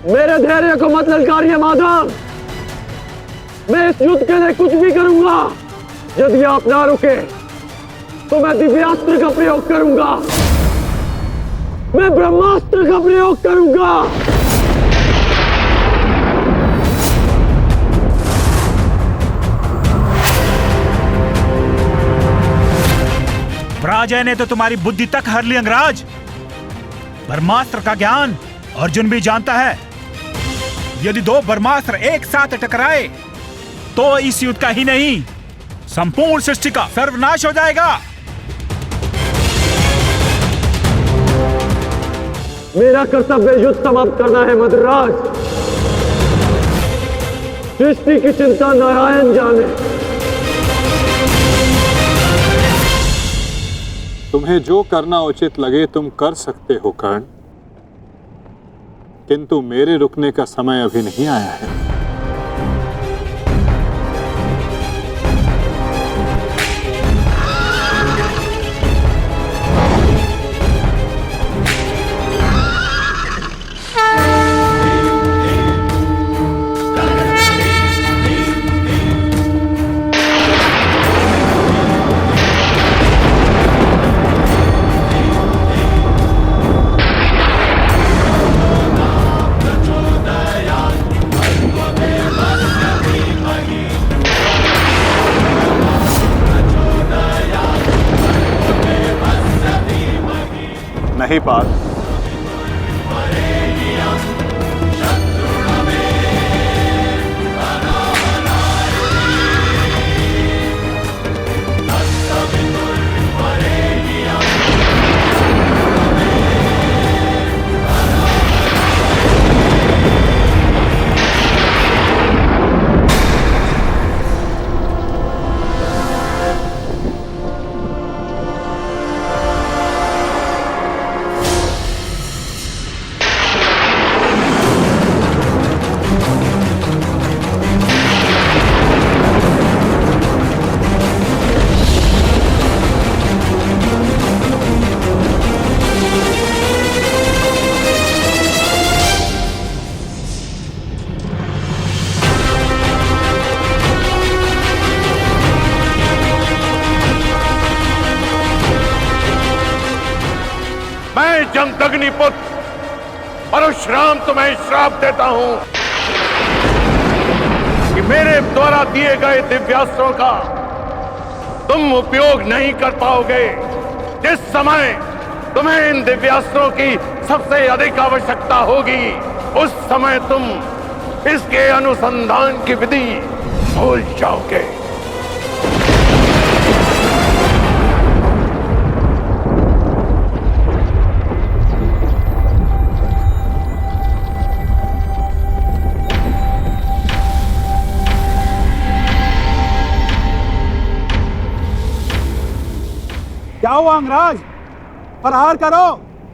मेरे धैर्य को मत ललकारिए माधव। मैं इस युद्ध के लिए कुछ भी करूंगा। यदि आप ना रुके तो मैं दिव्यास्त्र का प्रयोग करूंगा। मैं ब्रह्मास्त्र का प्रयोग करूंगा। पराजय ने तो तुम्हारी बुद्धि तक हर ली अंगराज। ब्रह्मास्त्र का ज्ञान अर्जुन भी जानता है। यदि दो ब्रह्मास्त्र एक साथ टकराए तो इस युद्ध का ही नहीं, संपूर्ण सृष्टि का सर्वनाश हो जाएगा। मेरा कर्तव्य युद्ध समाप्त करना है मद्राज। सृष्टि की चिंता नारायण जाने। तुम्हें जो करना उचित लगे तुम कर सकते हो कर्ण, किंतु मेरे रुकने का समय अभी नहीं आया है। नहीं पार्थ, जमदग्निपुत्र परशुराम तुम्हें श्राप देता हूं कि मेरे द्वारा दिए गए दिव्यास्त्रों का तुम उपयोग नहीं कर पाओगे। जिस समय तुम्हें इन दिव्यास्त्रों की सबसे अधिक आवश्यकता होगी, उस समय तुम इसके अनुसंधान की विधि भूल जाओगे। क्या हुआ अंगराज? प्रहार करो।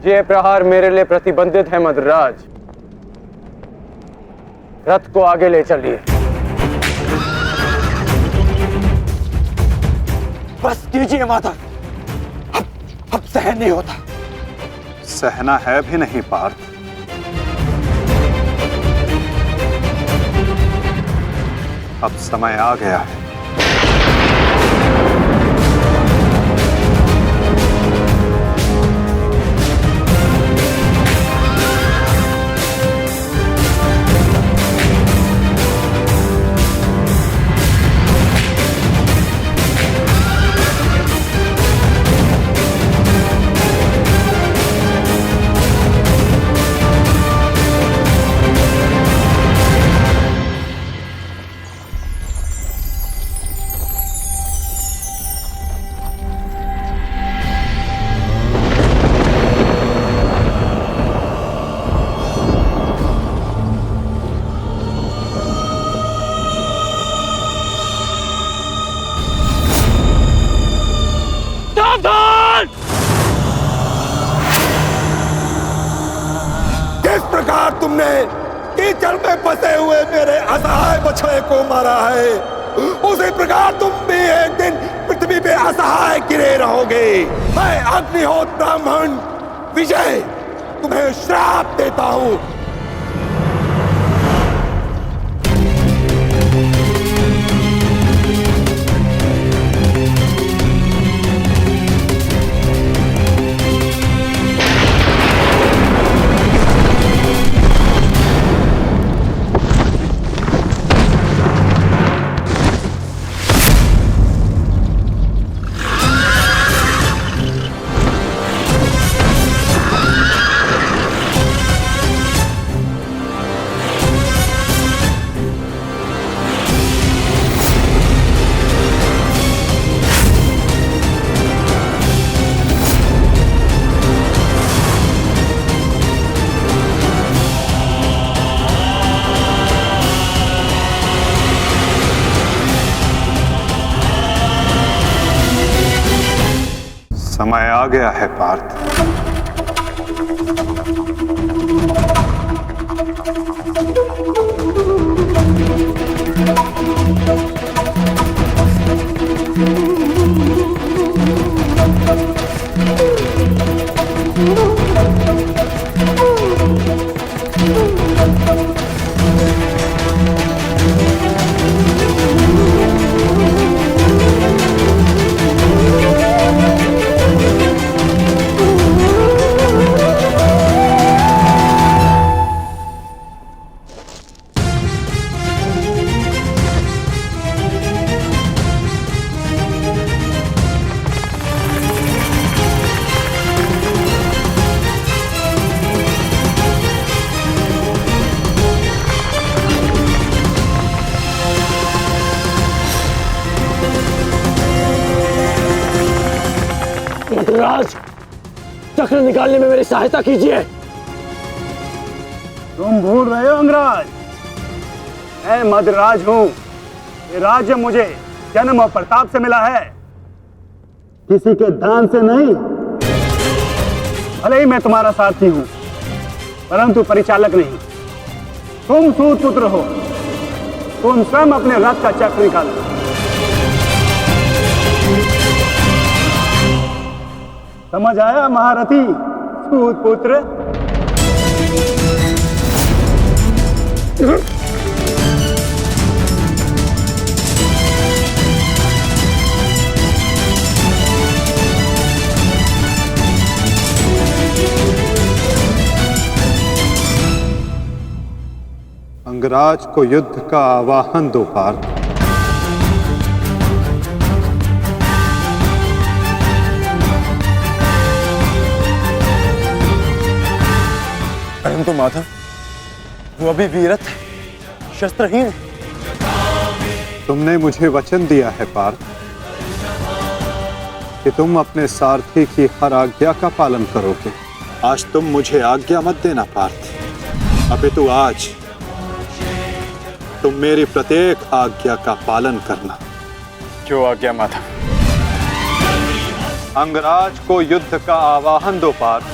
ये प्रहार मेरे लिए प्रतिबंधित है मद्राज। रथ को आगे ले चलिए। बस कीजिए माता, अब सहन नहीं होता। सहना है भी नहीं पार्थ। अब समय आ गया है। किस प्रकार तुमने कीचड़ में फंसे हुए मेरे असहाय बछड़े को मारा है, उसी प्रकार तुम भी एक दिन पृथ्वी पे असहाय गिरे रहोगे। मैं अग्निहोत्र ब्राह्मण विजय तुम्हें श्राप देता हूं। समय आ गया है पार्थ। मद्राज, चक्र निकालने में मेरी सहायता कीजिए। तुम भूल रहे हो अंगराज, मैं मद्राज हूं। ये राज्य मुझे जन्म और प्रताप से मिला है, किसी के दान से नहीं। भले ही मैं तुम्हारा सारथी हूं, परंतु परिचालक नहीं। तुम सूत पुत्र हो, तुम स्वयं अपने रथ का चक्र निकालो। समझ आया महारथी सूत पुत्र? अंगराज को युद्ध का आवाहन दो पार्थ। परंतु माधव, वो अभी वीरत है, शस्त्रहीन है। तुमने मुझे वचन दिया है पार्थ कि तुम अपने सारथी की हर आज्ञा का पालन करोगे। आज तुम मुझे आज्ञा मत देना पार्थ, अपितु आज तुम मेरी प्रत्येक आज्ञा का पालन करना। जो आज्ञा माधव? अंगराज को युद्ध का आवाहन दो पार्थ।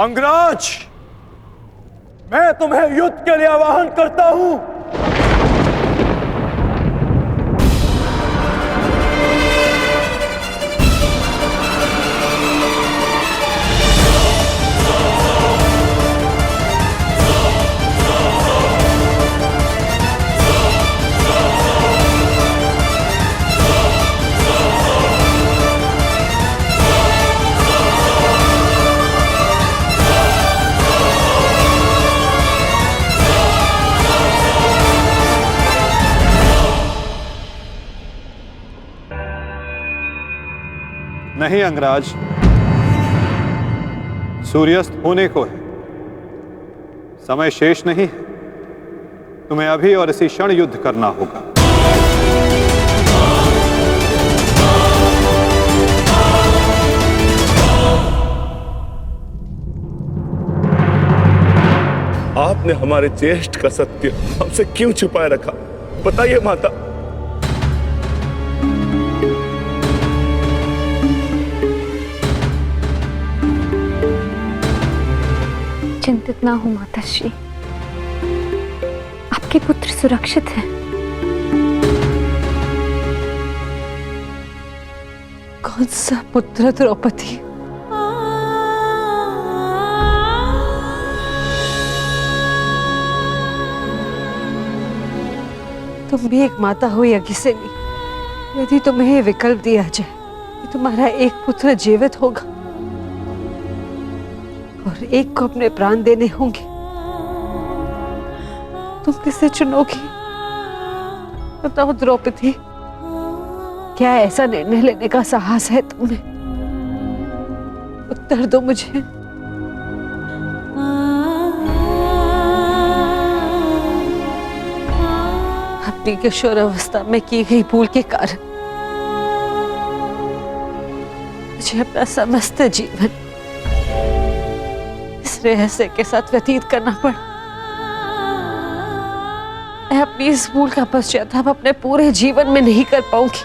अंगराज, मैं तुम्हें युद्ध के लिए आवाहन करता हूं। नहीं अंगराज, सूर्यास्त होने को है, समय शेष नहीं है। तुम्हें अभी और इसी क्षण युद्ध करना होगा। आपने हमारे ज्येष्ठ का सत्य हमसे क्यों छुपाए रखा? बताइए माता। चिंतित ना हो माताश्री, आपके पुत्र सुरक्षित हैं। कौन सा पुत्र द्रौपदी? तुम भी एक माता हो यज्ञसेनी। यदि तुम्हें ये विकल्प दिया जाए कि तुम्हारा एक पुत्र जीवित होगा और एक को अपने प्राण देने होंगे, तुम किसे चुनोगी? बताओ द्रौपदी, क्या ऐसा निर्णय लेने का साहस है तुम्हें? उत्तर दो मुझे। अपनी किशोरावस्था में की गई भूल के कारण मुझे अपना समस्त जीवन इस रहस्य के साथ व्यतीत करना पड़ा। मैं अपने अपनी इस भूल का पश्चाताप अपने पूरे जीवन में नहीं कर पाऊंगी।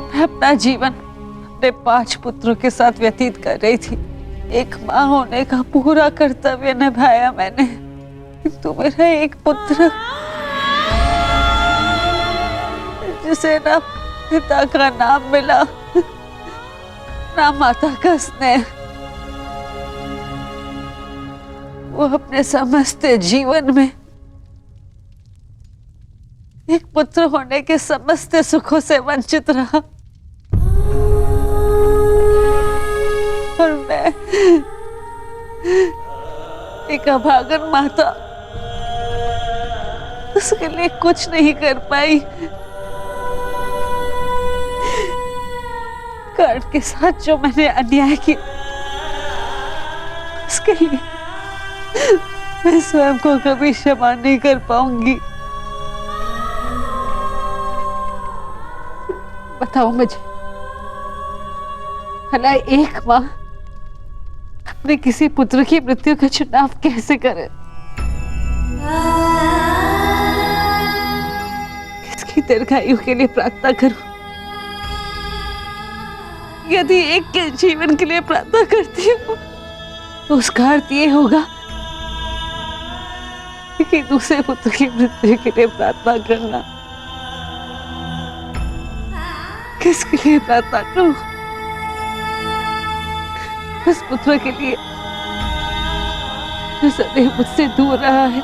मैं अपना जीवन अपने 5 पुत्रों के साथ व्यतीत कर रही थी। एक माँ होने का पूरा कर्तव्य निभाया मैंने। तू मेरा एक पुत्र जिसे ना पिता का नाम मिला ना माता का स्नेह, वो अपने समस्त जीवन में एक पुत्र होने के समस्त सुखों से वंचित रहा। और मैं एक अभागन माता उसके लिए कुछ नहीं कर पाई। कर्ण के साथ जो मैंने अन्याय किया उसके लिए मैं स्वयं को कभी क्षमा नहीं कर पाऊंगी। बताओ मुझे, भला एक माँ अपने किसी पुत्र की मृत्यु का चुनाव कैसे करे? किसकी दीर्घायु के लिए प्रार्थना करूं? यदि एक के जीवन के लिए प्रार्थना करती हूँ तो उसका अर्थ ये होगा कि दूसरे पुत्र की मृत्यु के लिए प्रार्थना करना। किसके लिए प्रार्थना करूं? उस पुत्र के लिए जो सदैव मुझसे दूर रहा है,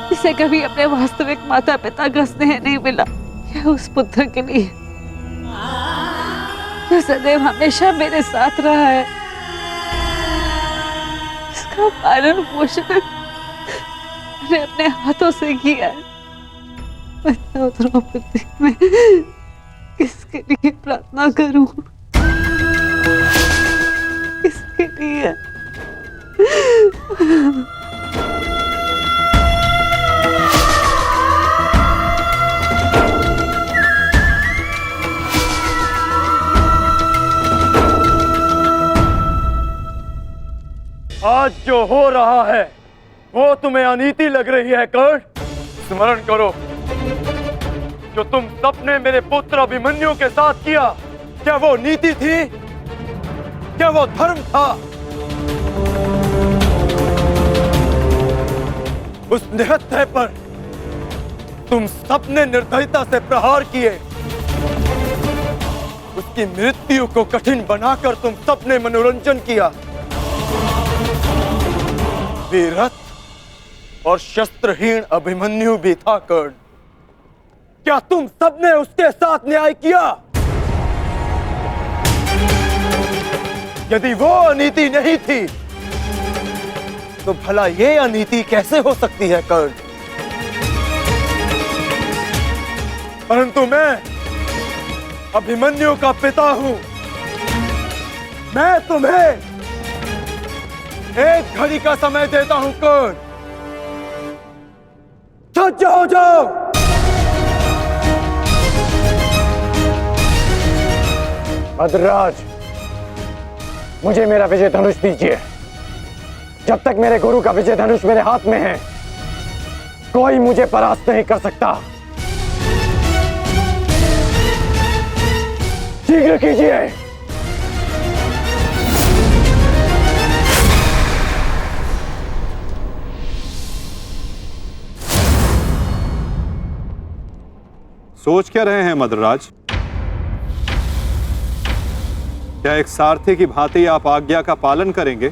जिसे कभी अपने वास्तविक माता पिता का स्नेह नहीं मिला, या उस पुत्र के लिए जो सदैव हमेशा मेरे साथ रहा है, इसका पालन पोषण मैंने अपने हाथों से किया है। बताओ द्रौपदी, मैं किसके लिए प्रार्थना करूं? किसके लिए? आज जो हो रहा है वो तुम्हें अनीति लग रही है कर्ण? स्मरण करो, जो तुम सबने मेरे पुत्र अभिमन्यु के साथ किया, क्या वो नीति थी? क्या वो धर्म था? उस निहत्थे पर तुम सबने निर्दयता से प्रहार किए। उसकी मृत्यु को कठिन बनाकर तुम सबने मनोरंजन किया। वीरथ और शस्त्रहीन अभिमन्यु भी था कर्ण। क्या तुम सबने उसके साथ न्याय किया? यदि वो अनीति नहीं थी तो भला ये अनीति कैसे हो सकती है कर्ण? परंतु मैं अभिमन्यु का पिता हूं। मैं तुम्हें एक घड़ी का समय देता हूं कर्ण। सज्ज हो जाओ। भद्रराज, मुझे मेरा विजय धनुष दीजिए। जब तक मेरे गुरु का विजय धनुष मेरे हाथ में है, कोई मुझे परास्त नहीं कर सकता। शीघ्र कीजिए। सोच क्या रहे हैं मद्रराज? क्या एक सारथी की भांति आप आज्ञा का पालन करेंगे,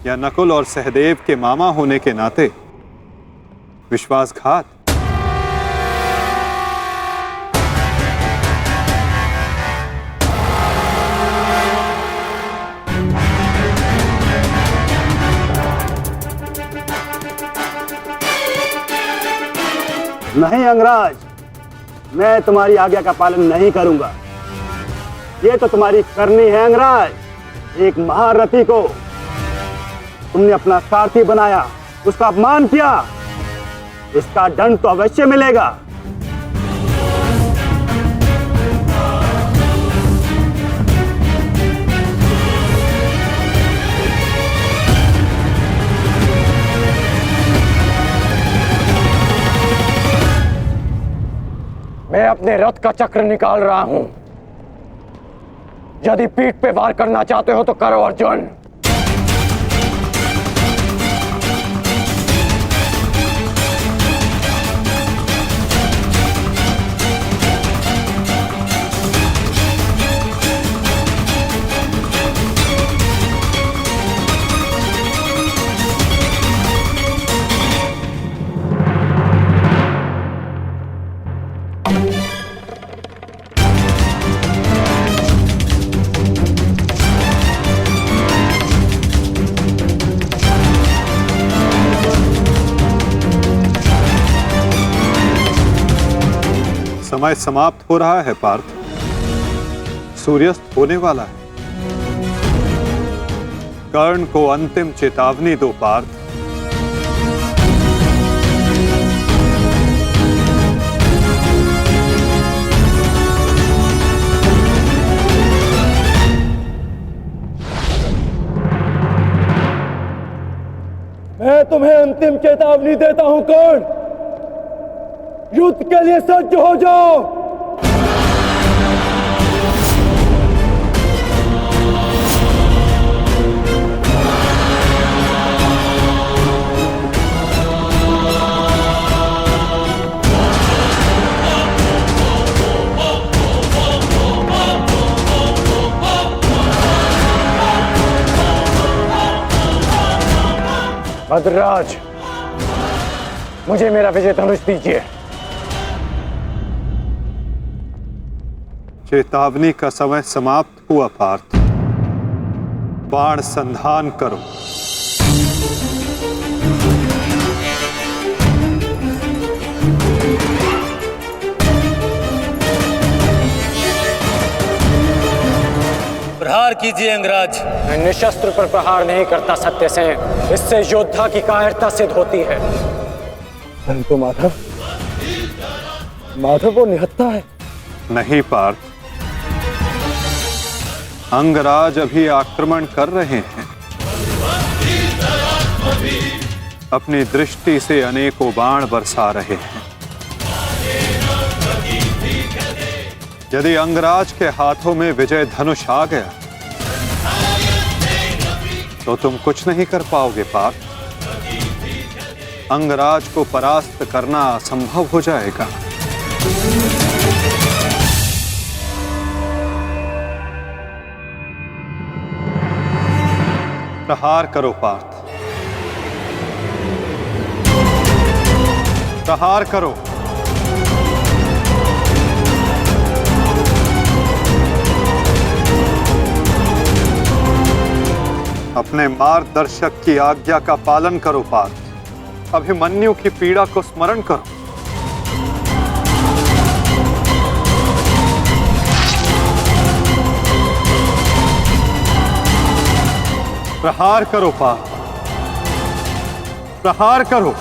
या नकुल और सहदेव के मामा होने के नाते विश्वासघात? नहीं अंगराज, मैं तुम्हारी आज्ञा का पालन नहीं करूंगा। ये तो तुम्हारी करनी है अंगराज। एक महारथी को तुमने अपना सारथी बनाया, उसका अपमान किया, इसका दंड तो अवश्य मिलेगा। मैं अपने रथ का चक्र निकाल रहा हूं। यदि पीठ पे वार करना चाहते हो तो करो अर्जुन। समय समाप्त हो रहा है पार्थ। सूर्यास्त होने वाला है। कर्ण को अंतिम चेतावनी दो पार्थ। मैं तुम्हें अंतिम चेतावनी देता हूं कर्ण, युद्ध के लिए सज्ज हो जाओ। भद्रराज, मुझे मेरा विजय धनुष दीजिए। चेतावनी का समय समाप्त हुआ पार्थ। बाण संधान करो। प्रहार कीजिए अंगराज। मैं निशस्त्र पर प्रहार नहीं करता सत्यसेन, इससे योद्धा की कायरता सिद्ध होती है। तो माधव वो निहत्था है। नहीं पार्थ, अंगराज अभी आक्रमण कर रहे हैं। अपनी दृष्टि से अनेकों बाण बरसा रहे हैं। यदि अंगराज के हाथों में विजय धनुष आ गया तो तुम कुछ नहीं कर पाओगे पार्थ। अंगराज को परास्त करना असंभव हो जाएगा। प्रहार करो पार्थ, प्रहार करो। अपने मार्गदर्शक की आज्ञा का पालन करो पार्थ। अभिमन्यु की पीड़ा को स्मरण करो। प्रहार करो पार्थ, प्रहार करो।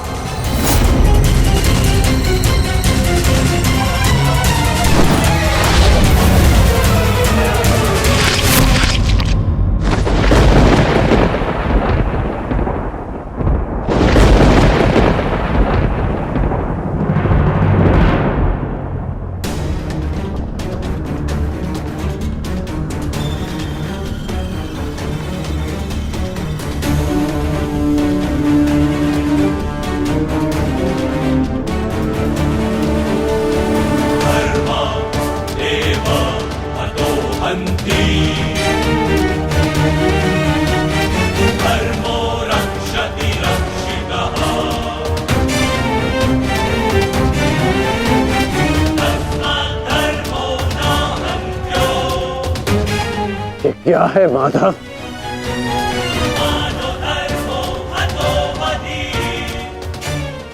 क्या है माधव?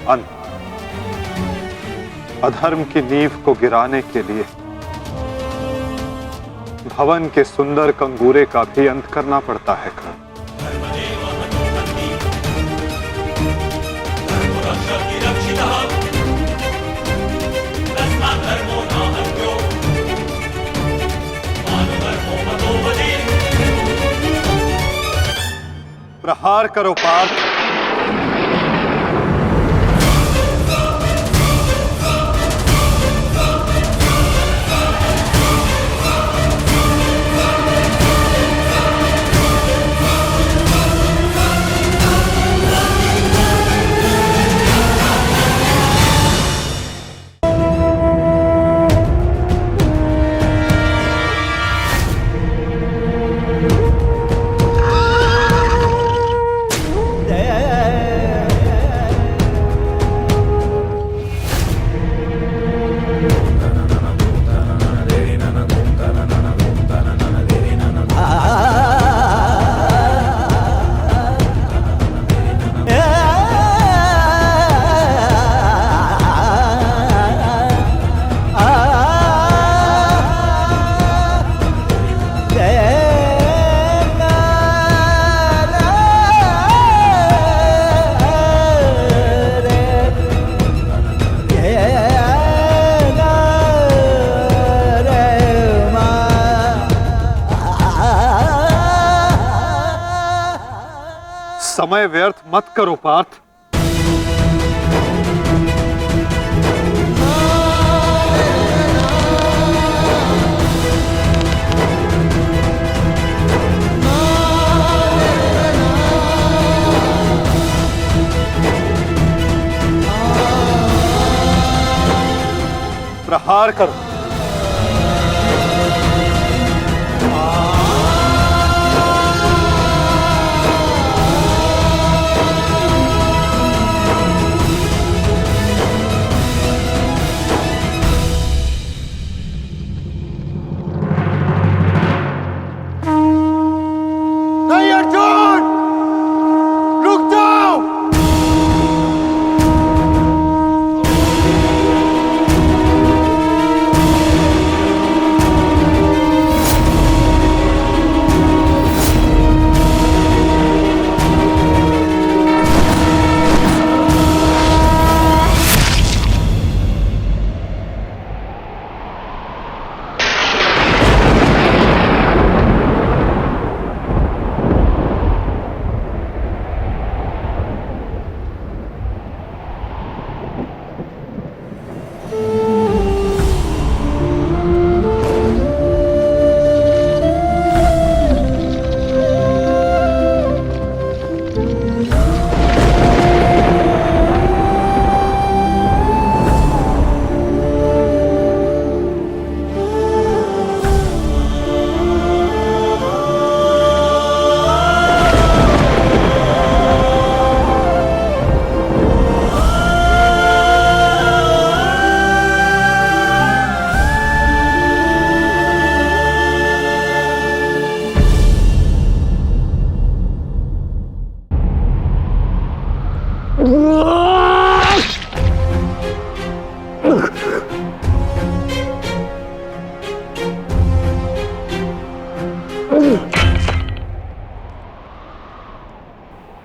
अंत। अधर्म की नींव को गिराने के लिए भवन के सुंदर कंगूरे का भी अंत करना पड़ता है कर्ण। प्रहार करो पार्थ। समय व्यर्थ मत करो पार्थ। प्रहार करो। नहीं अर्जुन, रुक जाओ।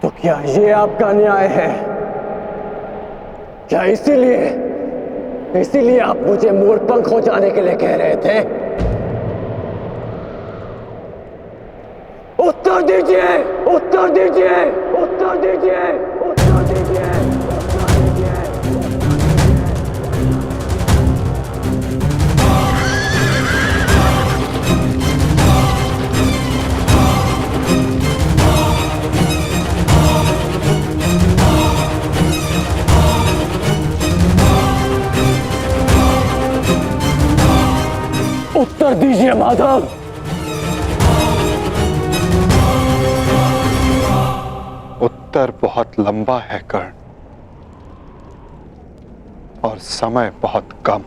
तो क्या ये आपका न्याय है? क्या इसीलिए आप मुझे मोरपंख हो जाने के लिए कह रहे थे? उत्तर दीजिए, उत्तर दीजिए, उत्तर दीजिए, उत्तर दीजिए, उत्तर दीजिए। उत्तर दीजिए माधव। उत्तर बहुत लंबा है कर्ण, और समय बहुत कम।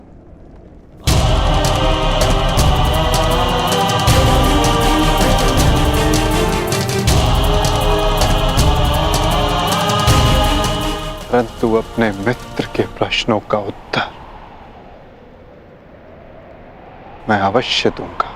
परंतु अपने मित्र के प्रश्नों का उत्तर मैं अवश्य दूंगा।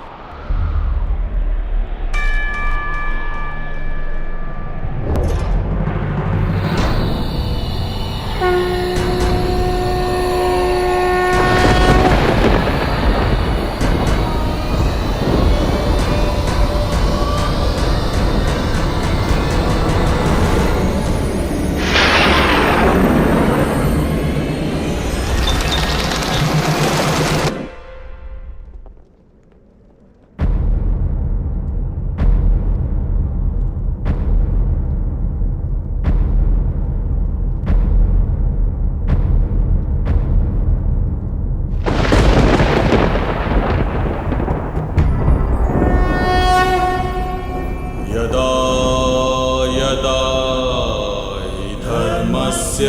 यदा यदा हि धर्मस्य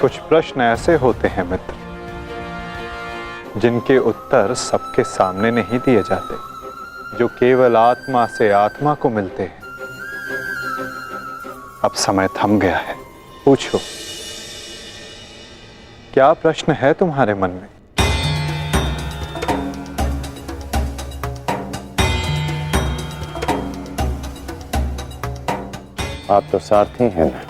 कुछ प्रश्न ऐसे होते हैं मित्र, जिनके उत्तर सबके सामने नहीं दिए जाते, जो केवल आत्मा से आत्मा को मिलते हैं। अब समय थम गया है, पूछो, क्या प्रश्न है तुम्हारे मन में? आप तो सारथी हैं ना,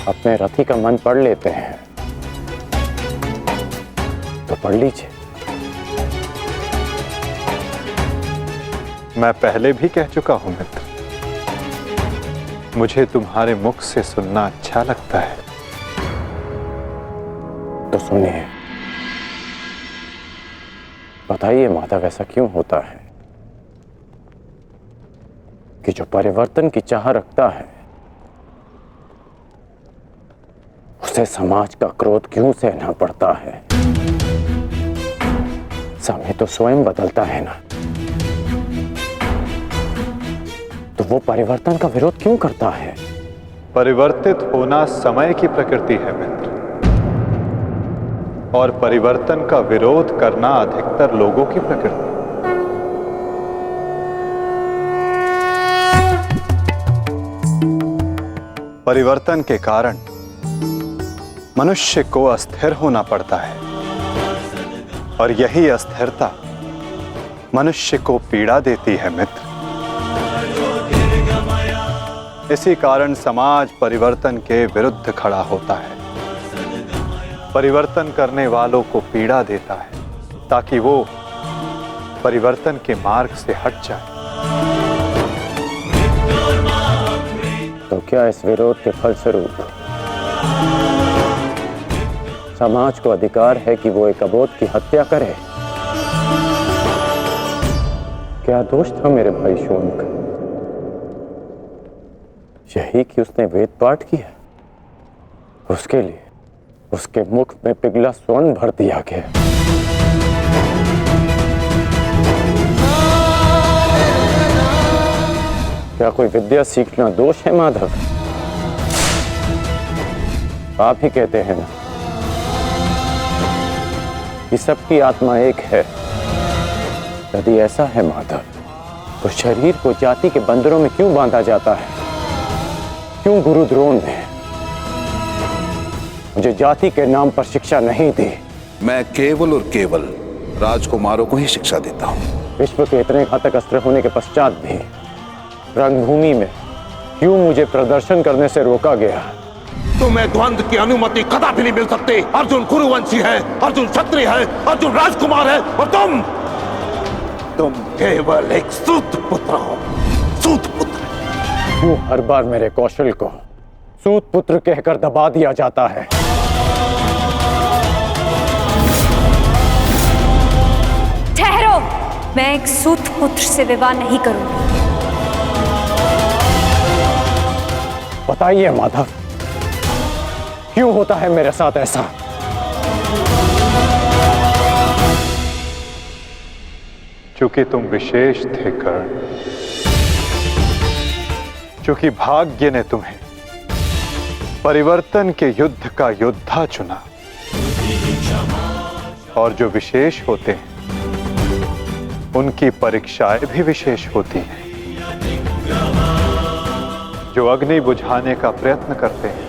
अपने रथी का मन पढ़ लेते हैं, तो पढ़ लीजिए। मैं पहले भी कह चुका हूं मित्र, मुझे तुम्हारे मुख से सुनना अच्छा लगता है। तो सुनिए, बताइए माधव, ऐसा क्यों होता है कि जो परिवर्तन की चाह रखता है उसे समाज का क्रोध क्यों सहना पड़ता है? समय तो स्वयं बदलता है ना, तो वो परिवर्तन का विरोध क्यों करता है? परिवर्तित होना समय की प्रकृति है मित्र, और परिवर्तन का विरोध करना अधिकतर लोगों की प्रकृति। परिवर्तन के कारण मनुष्य को अस्थिर होना पड़ता है, और यही अस्थिरता मनुष्य को पीड़ा देती है मित्र। इसी कारण समाज परिवर्तन के विरुद्ध खड़ा होता है, परिवर्तन करने वालों को पीड़ा देता है, ताकि वो परिवर्तन के मार्ग से हट जाए। तो क्या इस विरोध के फलस्वरूप समाज को अधिकार है कि वो एक अबोध की हत्या करे? क्या दोष था मेरे भाई शौनक? यही कि उसने वेद पाठ किया, उसके लिए उसके मुख में पिघला स्वर्ण भर दिया गया। क्या कोई विद्या सीखना दोष है माधव? आप ही कहते हैं ना कि सबकी आत्मा एक है। यदि ऐसा है माधव, तो शरीर को जाति के बंदरों में क्यों बांधा जाता है? क्यों गुरु द्रोण ने मुझे जाति के नाम पर शिक्षा नहीं दी? मैं केवल और केवल राजकुमारों को ही शिक्षा देता हूँ। विश्व के इतने घातक अस्त्र होने के पश्चात भी रणभूमि में क्यों मुझे प्रदर्शन करने से रोका गया? तुम्हें द्वंद्व की अनुमति कदापि नहीं मिल सकती। अर्जुन कुरुवंशी है, अर्जुन क्षत्रिय है, अर्जुन राजकुमार है, और तुम केवल एक सूत पुत्र हो। सूत पुत्र। क्यों हर बार मेरे कौशल को सूत पुत्र कहकर दबा दिया जाता है? ठहरो, मैं एक सूत पुत्र से विवाह नहीं करूंगी। बताइए माधव, क्यों होता है मेरे साथ ऐसा? चूंकि तुम विशेष थे कर्ण, चूंकि भाग्य ने तुम्हें परिवर्तन के युद्ध का योद्धा चुना, और जो विशेष होते हैं उनकी परीक्षाएं भी विशेष होती हैं। जो अग्नि बुझाने का प्रयत्न करते हैं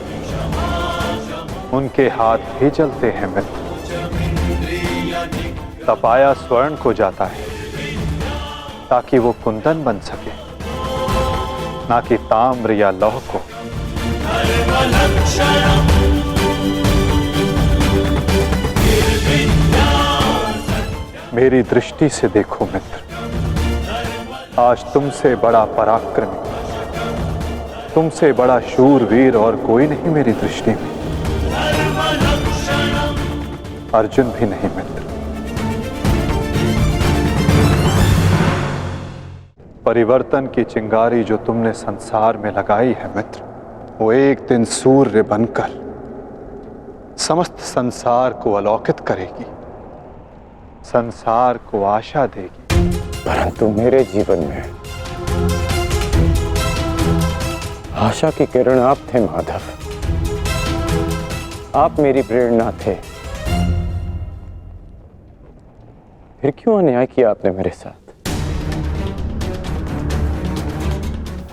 उनके हाथ भी जलते हैं मित्र। तपाया स्वर्ण को जाता है ताकि वो कुंदन बन सके, ना कि ताम्र या लौह को। मेरी दृष्टि से देखो मित्र, आज तुमसे बड़ा पराक्रमी, तुमसे बड़ा शूरवीर और कोई नहीं मेरी दृष्टि में। अर्जुन भी नहीं मित्र। परिवर्तन की चिंगारी जो तुमने संसार में लगाई है मित्र, वो एक दिन सूर्य बनकर समस्त संसार को अलौकित करेगी, संसार को आशा देगी। परंतु मेरे जीवन में आशा की किरण आप थे माधव। आप मेरी प्रेरणा थे, फिर क्यों अन्याय किया आपने मेरे साथ?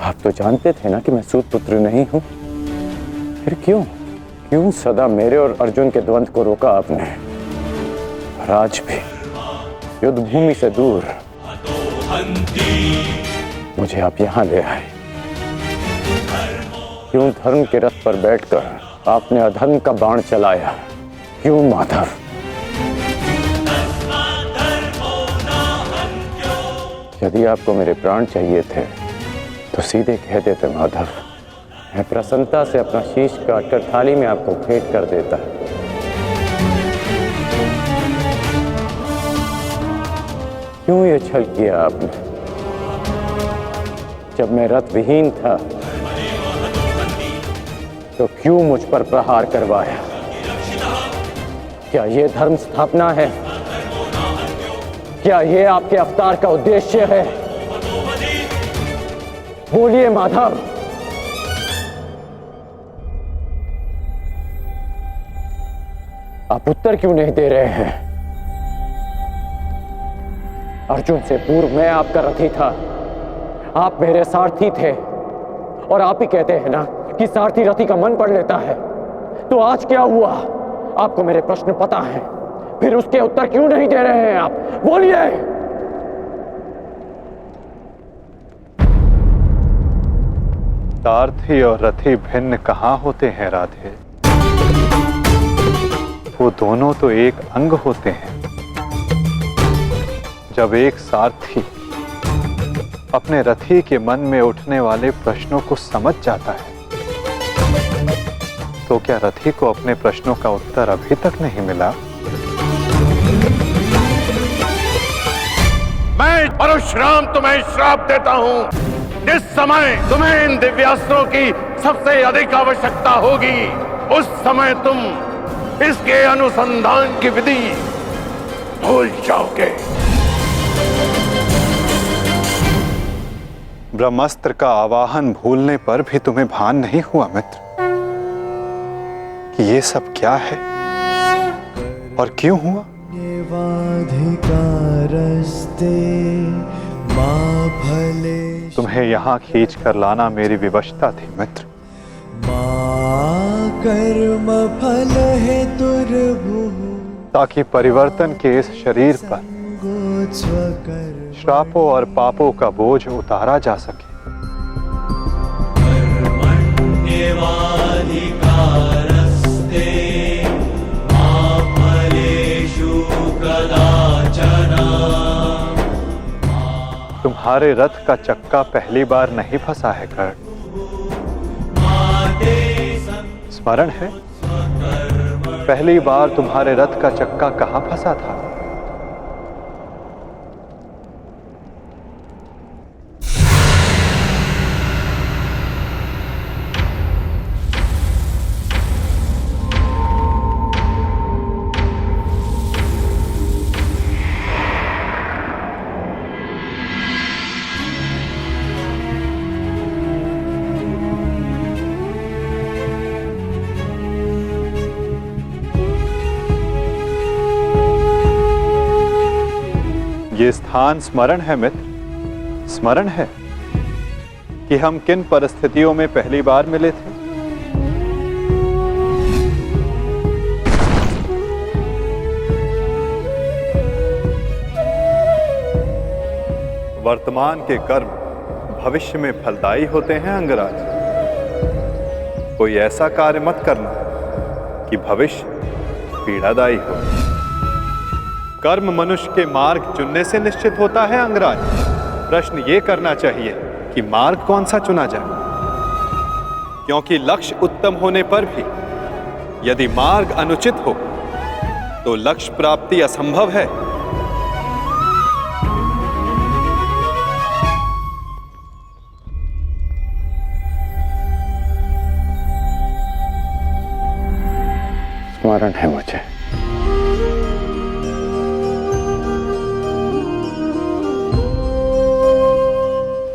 आप तो जानते थे ना कि मैं सूत पुत्र नहीं हूं, फिर क्यों सदा मेरे और अर्जुन के द्वंद्व को रोका आपने? और आज भी युद्ध भूमि से दूर मुझे आप यहां ले आए। क्यों धर्म के रथ पर बैठकर आपने अधर्म का बाण चलाया? क्यों माधव? यदि आपको मेरे प्राण चाहिए थे तो सीधे कह देते माधव, मैं प्रसन्नता से अपना शीश काटकर थाली में आपको भेंट कर देता। क्यों ये छल किया आपने? जब मैं रथ विहीन था तो क्यों मुझ पर प्रहार करवाया? क्या ये धर्म स्थापना है? क्या ये आपके अवतार का उद्देश्य है? बोलिए माधव। आप उत्तर क्यों नहीं दे रहे हैं? अर्जुन से पूर्व मैं आपका रथी था, आप मेरे सारथी थे, और आप ही कहते हैं ना कि सारथी रथी का मन पढ़ लेता है। तो आज क्या हुआ? आपको मेरे प्रश्न पता है, फिर उसके उत्तर क्यों नहीं दे रहे हैं आप? बोलिए। सारथी और रथी भिन्न कहाँ होते हैं राधे? वो दोनों तो एक अंग होते हैं। जब एक सारथी अपने रथी के मन में उठने वाले प्रश्नों को समझ जाता है, तो क्या रथी को अपने प्रश्नों का उत्तर अभी तक नहीं मिला? मैं परशुराम तुम्हें श्राप देता हूं। जिस समय तुम्हें इन दिव्यास्त्रों की सबसे अधिक आवश्यकता होगी, उस समय तुम इसके अनुसंधान की विधि भूल जाओगे। ब्रह्मास्त्र का आवाहन भूलने पर भी तुम्हें भान नहीं हुआ मित्र कि ये सब क्या है और क्यों हुआ? तुम्हें यहाँ खींच कर लाना मेरी विवशता थी मित्र। कर्म फल है ताकि परिवर्तन के इस शरीर पर श्रापों और पापों का बोझ उतारा जा सके। तुम्हारे रथ का चक्का पहली बार नहीं फंसा है कर्ण। स्मरण है पहली बार तुम्हारे रथ का चक्का कहां फंसा था? ये स्थान स्मरण है मित्र? स्मरण है कि हम किन परिस्थितियों में पहली बार मिले थे? वर्तमान के कर्म भविष्य में फलदायी होते हैं अंगराज। कोई ऐसा कार्य मत करना कि भविष्य पीड़ादायी हो। कर्म मनुष्य के मार्ग चुनने से निश्चित होता है अंगराज। प्रश्न ये करना चाहिए कि मार्ग कौन सा चुना जाए, क्योंकि लक्ष्य उत्तम होने पर भी यदि मार्ग अनुचित हो तो लक्ष्य प्राप्ति असंभव है। स्मरण है मुझे।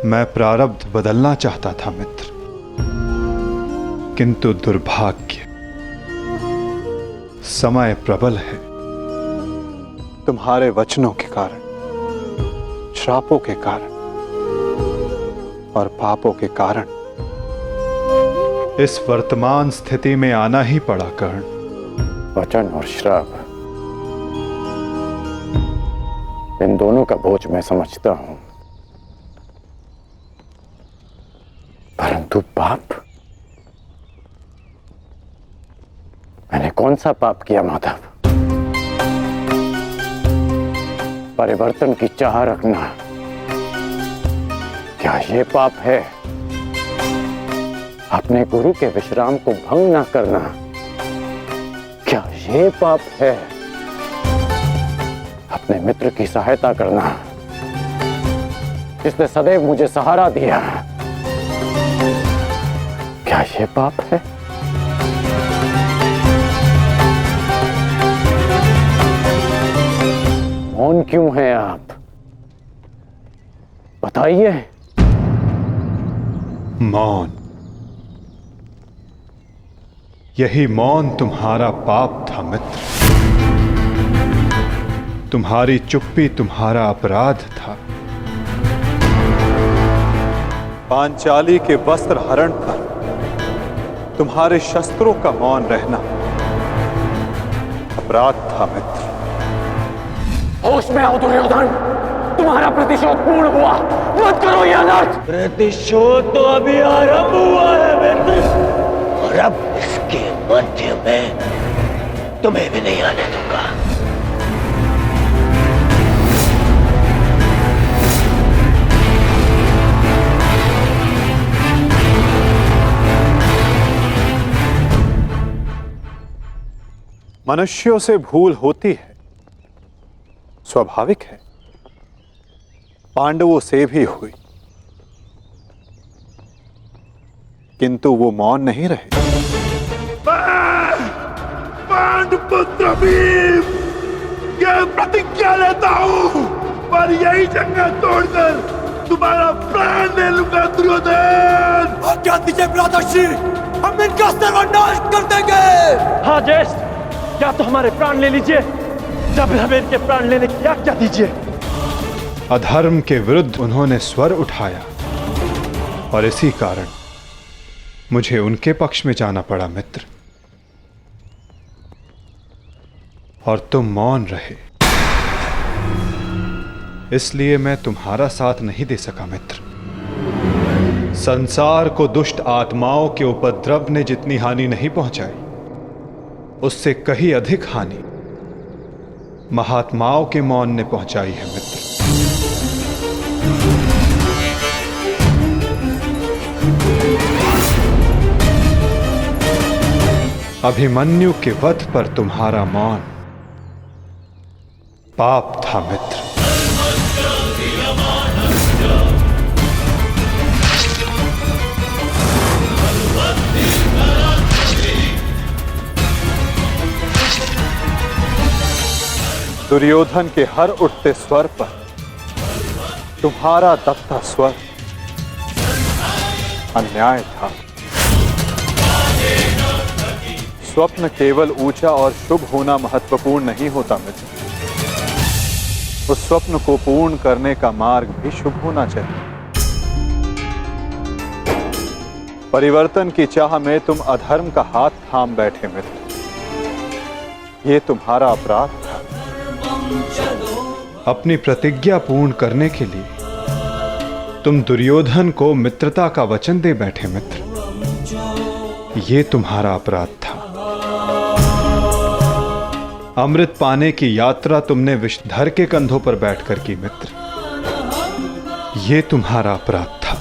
मैं प्रारब्ध बदलना चाहता था मित्र, किंतु दुर्भाग्य समय प्रबल है। तुम्हारे वचनों के कारण, श्रापों के कारण और पापों के कारण इस वर्तमान स्थिति में आना ही पड़ा कर्ण। वचन और श्राप, इन दोनों का बोझ मैं समझता हूं, परंतु पाप, मैंने कौन सा पाप किया माधव? परिवर्तन की चाह रखना, क्या ये पाप है? अपने गुरु के विश्राम को भंग ना करना, क्या ये पाप है? अपने मित्र की सहायता करना, जिसने सदैव मुझे सहारा दिया, क्या ये पाप है? मौन क्यों हैं आप? बताइए। मौन, यही मौन तुम्हारा पाप था मित्र। तुम्हारी चुप्पी तुम्हारा अपराध था। पांचाली के वस्त्र हरण पर तुम्हारे शस्त्रों का मौन रहना अपराध था मित्र। होश में आओ दुर्योधन, तुम्हारा प्रतिशोध पूर्ण हुआ, मत करो यह अनर्थ। प्रतिशोध तो अभी आरंभ हुआ है मित्र, और अब इसके मध्य में तुम्हें भी नहीं आने दूंगा। मनुष्यों से भूल होती है, स्वाभाविक है। पांडवों से भी हुई, किंतु वो मौन नहीं रहे। पांडुपुत्र भीम, यह प्रतिज्ञा लेता हूं, पर यही जंगल तोड़कर तुम्हारा प्राण ले लूंगा दुर्योधन। आज्ञा दीजिए भ्राताश्री, हम इनका सर्वनाश कर देंगे। हाँ ज्येष्ठ, क्या तो हमारे प्राण ले लीजिए, जब हमें इनके प्राण लेने की आज्ञा दीजिए। अधर्म के विरुद्ध उन्होंने स्वर उठाया और इसी कारण मुझे उनके पक्ष में जाना पड़ा मित्र, और तुम मौन रहे, इसलिए मैं तुम्हारा साथ नहीं दे सका मित्र। संसार को दुष्ट आत्माओं के उपद्रव ने जितनी हानि नहीं पहुंचाई, उससे कहीं अधिक हानि महात्माओं के मौन ने पहुंचाई है मित्र। अभिमन्यु के वध पर तुम्हारा मौन पाप था मित्र। दुर्योधन के हर उठते स्वर पर तुम्हारा दबता स्वर अन्याय था। स्वप्न केवल ऊंचा और शुभ होना महत्वपूर्ण नहीं होता मित्र, उस स्वप्न को पूर्ण करने का मार्ग भी शुभ होना चाहिए। परिवर्तन की चाह में तुम अधर्म का हाथ थाम बैठे मित्र, ये तुम्हारा अपराध था। अपनी प्रतिज्ञा पूर्ण करने के लिए तुम दुर्योधन को मित्रता का वचन दे बैठे मित्र, ये तुम्हारा अपराध था। अमृत पाने की यात्रा तुमने विषधर के कंधों पर बैठकर की मित्र, ये तुम्हारा अपराध था।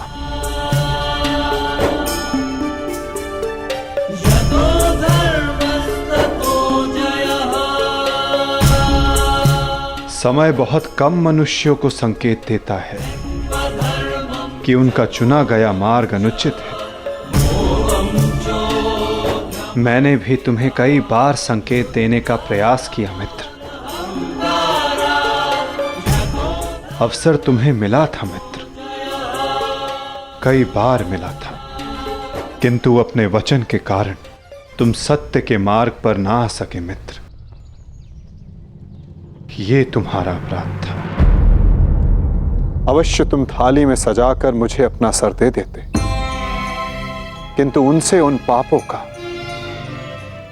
समय बहुत कम मनुष्यों को संकेत देता है कि उनका चुना गया मार्ग अनुचित है। मैंने भी तुम्हें कई बार संकेत देने का प्रयास किया मित्र, अवसर तुम्हें मिला था मित्र, कई बार मिला था, किंतु अपने वचन के कारण तुम सत्य के मार्ग पर ना आ सके मित्र। ये तुम्हारा अपराध था। अवश्य तुम थाली में सजाकर मुझे अपना सर दे देते, किंतु उनसे उन पापों का,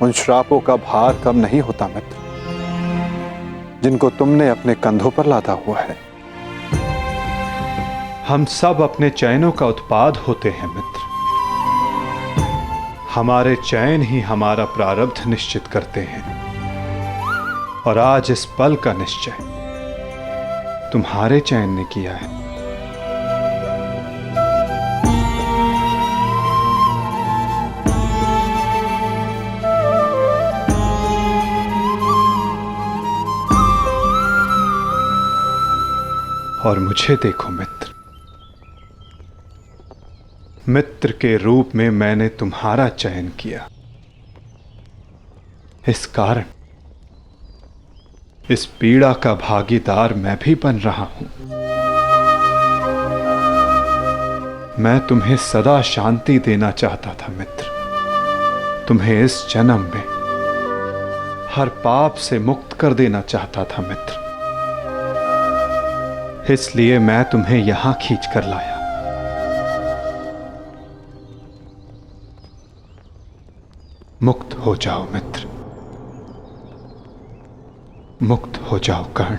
उन श्रापों का भार कम नहीं होता मित्र, जिनको तुमने अपने कंधों पर लादा हुआ है। हम सब अपने चैनों का उत्पाद होते हैं मित्र। हमारे चैन ही हमारा प्रारब्ध निश्चित करते हैं, और आज इस पल का निश्चय तुम्हारे चैन ने किया है। और मुझे देखो मित्र, मित्र के रूप में मैंने तुम्हारा चयन किया। इस कारण इस पीड़ा का भागीदार मैं भी बन रहा हूं। मैं तुम्हें सदा शांति देना चाहता था मित्र, तुम्हें इस जन्म में हर पाप से मुक्त कर देना चाहता था मित्र। इसलिए मैं तुम्हें यहां खींच कर लाया। मुक्त हो जाओ मित्र, मुक्त हो जाओ कर्ण।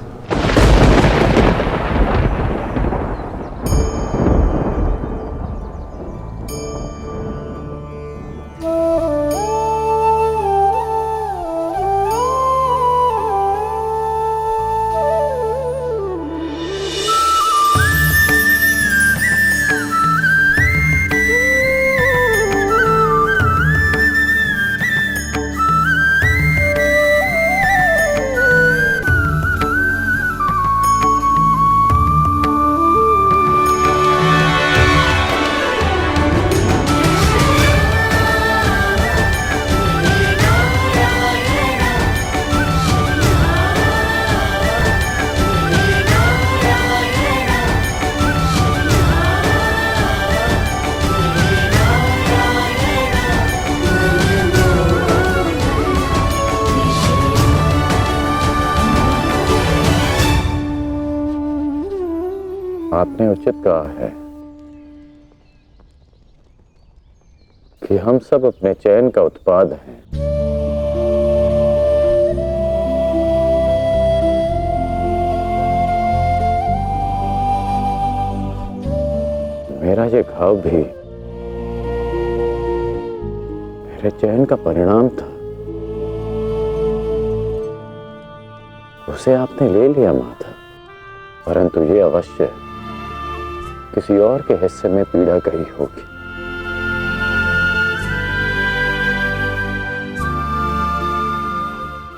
आपने उचित कहा है कि हम सब अपने चयन का उत्पाद हैं। मेरा ये घाव भी मेरे चयन का परिणाम था। उसे आपने ले लिया माता, परंतु ये अवश्य किसी और के हिस्से में पीड़ा गई होगी।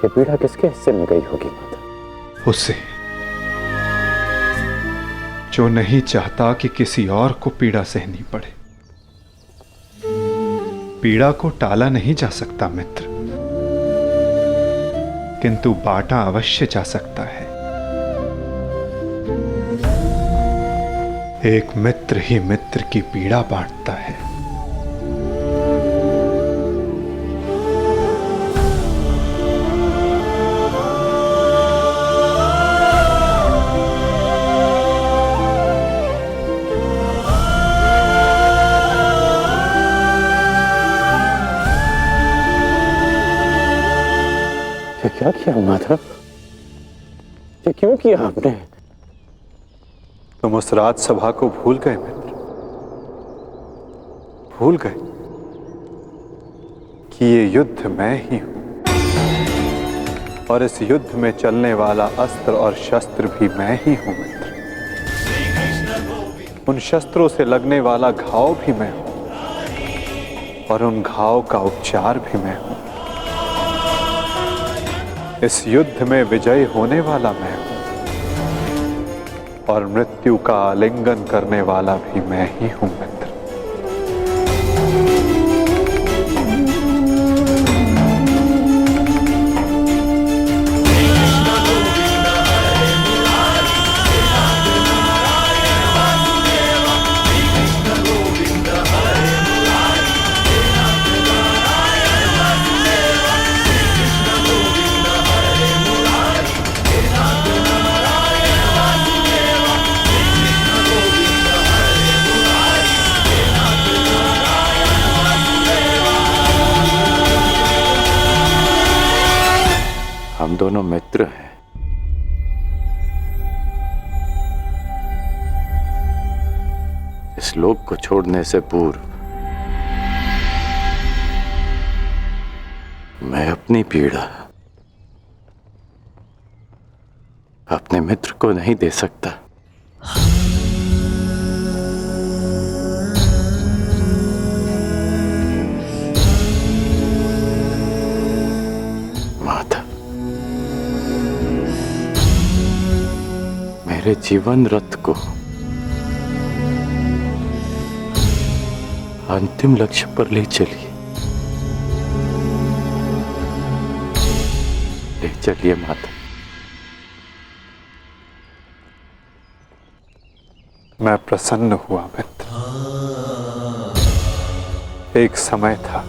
ये पीड़ा किसके हिस्से में गई होगी माता? उसे जो नहीं चाहता कि किसी और को पीड़ा सहनी पड़े। पीड़ा को टाला नहीं जा सकता मित्र, किंतु बांटा अवश्य जा सकता है। एक मित्र ही मित्र की पीड़ा बांटता है। ये क्या किया माधव? ये क्यों किया आपने? तुम उस राजसभा को भूल गए मित्र, भूल गए कि ये युद्ध मैं ही हूं, और इस युद्ध में चलने वाला अस्त्र और शस्त्र भी मैं ही हूं मित्र। उन शस्त्रों से लगने वाला घाव भी मैं हूं, और उन घाव का उपचार भी मैं हूं। इस युद्ध में विजयी होने वाला मैं हूं, और मृत्यु का आलिंगन करने वाला भी मैं ही हूं मित्र। दोनों मित्र हैं। इस लोक को छोड़ने से पूर्व मैं अपनी पीड़ा अपने मित्र को नहीं दे सकता। माधव, मेरे जीवन रथ को अंतिम लक्ष्य पर ले चलिए, ले चलिए माता। मैं प्रसन्न हुआ मित्र। एक समय था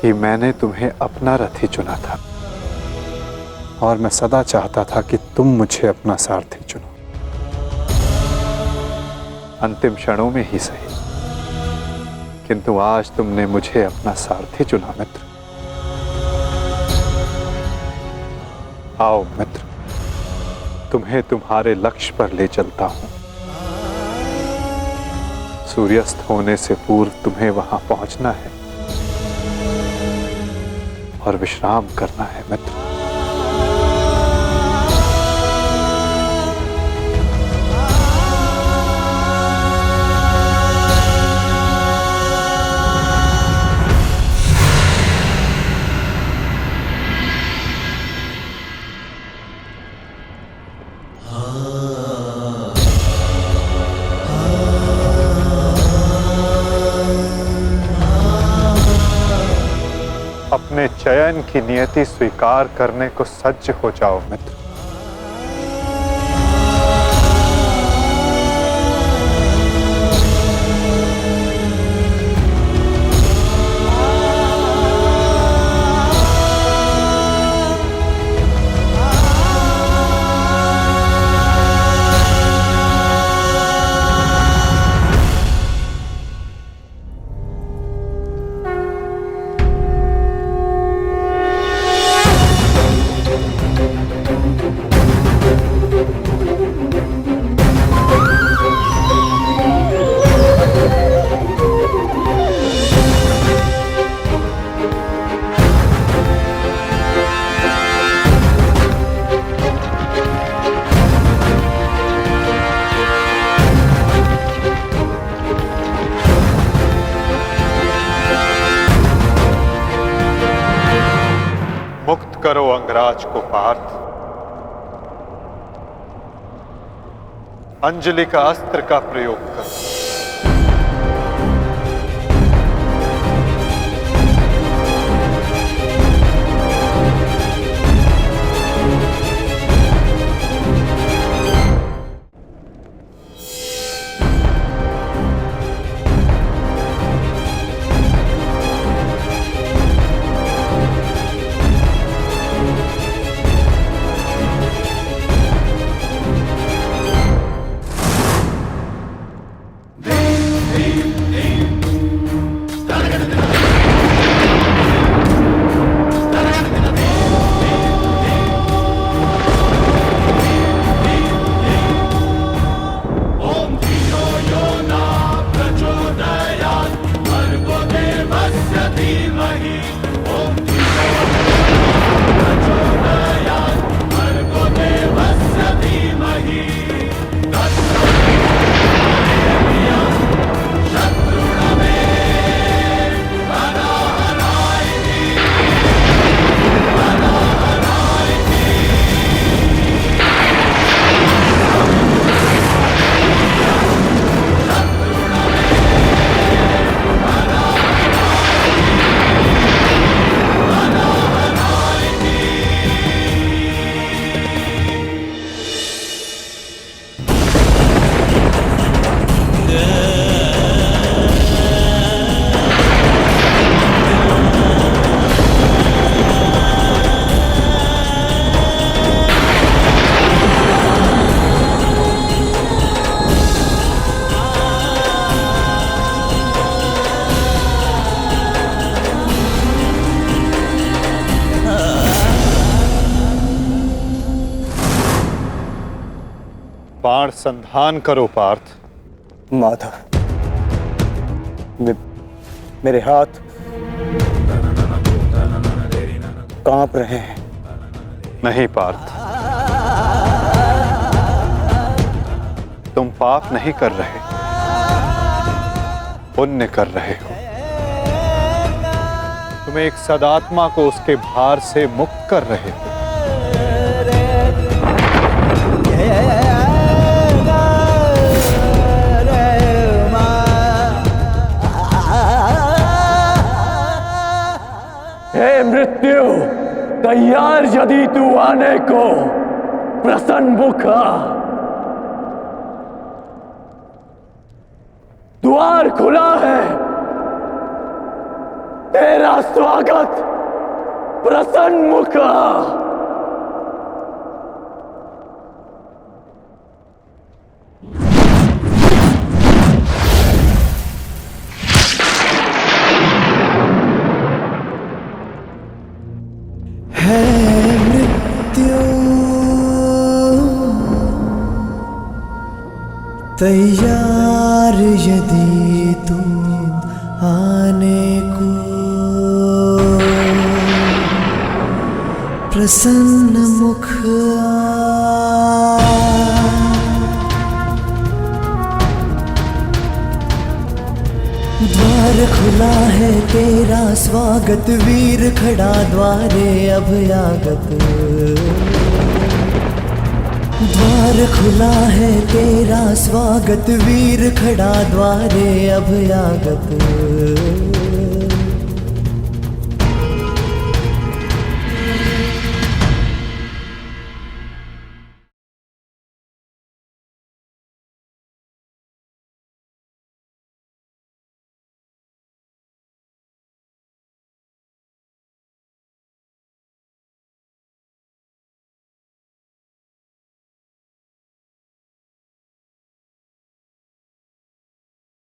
कि मैंने तुम्हें अपना रथी चुना था और मैं सदा चाहता था कि तुम मुझे अपना सारथी चुनो, अंतिम क्षणों में ही सही, किंतु आज तुमने मुझे अपना सारथी चुना मित्र। आओ मित्र, तुम्हें तुम्हारे लक्ष्य पर ले चलता हूं। सूर्यास्त होने से पूर्व तुम्हें वहां पहुंचना है और विश्राम करना है मित्र। अपने चयन की नियति स्वीकार करने को सज्ज हो जाओ मित्र। मुक्त करो अंगराज को पार्थ। अंजलि का अस्त्र का प्रयोग करो। बाण संधान करो पार्थ। माधव, मेरे हाथ कांप रहे हैं। नहीं पार्थ, तुम पाप नहीं कर रहे, पुण्य कर रहे हो। तुम एक सदात्मा को उसके भार से मुक्त कर रहे हो। हे मृत्यु, तैयार यदि तू आने को, प्रसन्न मुखा। द्वार खुला है, तेरा स्वागत प्रसन्न मुखा। है मृत्यु तैयार यदि तू आने को, प्रसन्न मुख द्वार खुला है, तेरा स्वागत वीर खड़ा द्वारे अभयागत। द्वार खुला है, तेरा स्वागत वीर खड़ा द्वारे अभयागत।